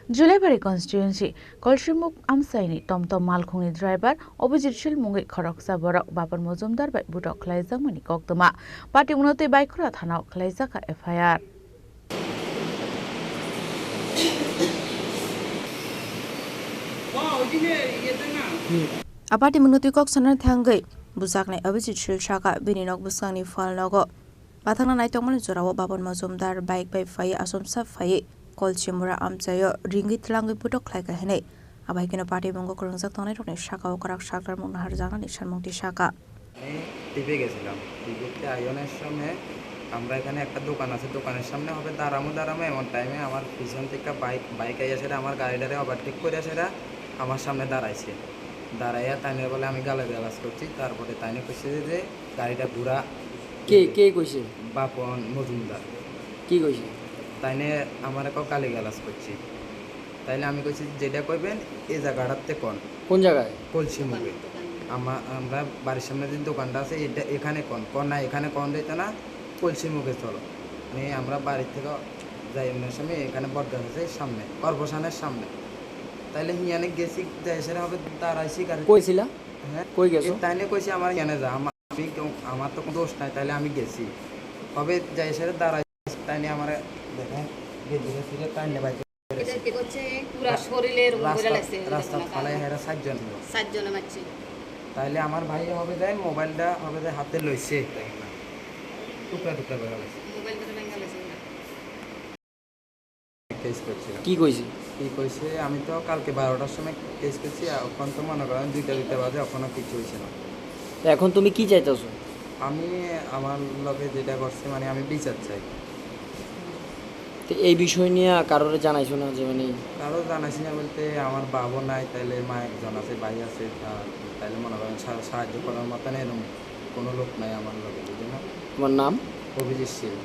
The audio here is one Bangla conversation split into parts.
Julaibari Constituency, Kalsirmukh Amchaini, Tom Malkhung Driver, Abhijit Shil Mungwi khoroksa borok, Bapan Majumdar Butok Khlaijakmani Koktwma, Patimung Baikhora Thanao Khlaijakha FIR. Patimung Koktwma thangai Buzaknai Abhijit Shil Shaka Bininok Busangni Falnogo Bathana Naitongman Zorawo Bapan Majumdar Bike by Fire Asomsa Faye Kalsirmukh Amchayo Ringit Langi Butok Khlaijakha Abhijit Patimung Khorang Thanao Shaka Khoroksa Mung Harjana Sharmukti Shaka টিপে গেছিলাম টিপতে আয়োনের সময় আমরা এখানে একটা দোকান আছে দোকানের সামনে হবে দাঁড়ামো এমন টাইমে আমার পিছন থেকে বাইক আইয়াছে আমার গাড়িটারে ওভারটেক করে সেটা আমার সামনে দাঁড়াইছে দাঁড়াইয়া তাইনে বলে আমি গালাগালাজ করছি তারপরে তাইনে কইছে যে গাড়িটা ঘুরা কে কইছে বাপন মজুমদার কি কইছে তাইনে আমার এক গালিগালাজ করছি তাইলে আমি কইছি যেটা কইবেন এই জায়গাটাতে কোন জায়গায় কলসিমুখে আমরা বাড়ির সামনে যে দোকানটা আছে এটা এখানে কোন না এখানে কোন দিতে না কলসিমুখে চলো মানে আমরা বাড়ি থেকে যাই এমন সময় এখানে বটগাছ আছে সামনে কর্পোরেশনের সামনে তাইলে হিয়ানে গেছি যাই সেটা হবে দাঁড়াইছি গাড়ি কইছিলা হ্যাঁ কই গেছো তাইলে কইছি আমার ইয়ানে যা আমার তো কোনো দোষ নাই তাইলে আমি গেছি হবে যাই সেটা দাঁড়াইছি তাইলে আমার দেখেন গেছে ফিরে তাইলে বাইতে এটা হচ্ছে পুরো শরীরের উপরে লাগছে রাস্তা ফালাই হেরা 7 জন মারছে তাইলে আমার ভাই হবে যায় মোবাইলটা হবে যায় হাতে লইছে টুকরা করে লাগছে মোবাইলটা ভেঙে গেছে কেস করছিলাম কি কইছে আমি তো কালকে 12টার সময় কেস করছি এখন তো মনে করেন 2টা বাজে এখনো কিছু হইছে না এখন তুমি কি চাইতেছো আমি আমার লগে যেটা করছি মানে আমি বিচার চাই তো এই বিষয় নিয়ে কারোরে জানাইছো না যে মানে কারো জানাইছি না বলতে আমার বাবা নাই তাইলে মা একজন আছে ভাই আছে তাইলে মনে করেন সাহায্য করার মতন এরকম কোনো লোক নাই আমার লগে বুঝলেন না তোমার নাম অভিজিৎ শীল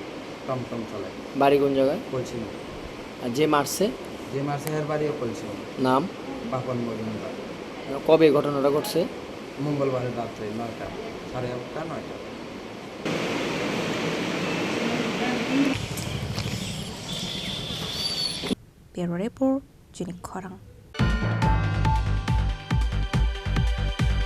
টমটম চালায় বাড়ি কোন জায়গায় কলসিমুখ আর যে মারছে এর বাড়িও কলসিমুখ নাম বাপন মজুমদার কবে ঘটনাটা ঘটছে মঙ্গলবারের রাত্রে 9টা 8:30 9টা Bureau Report Chini Khorang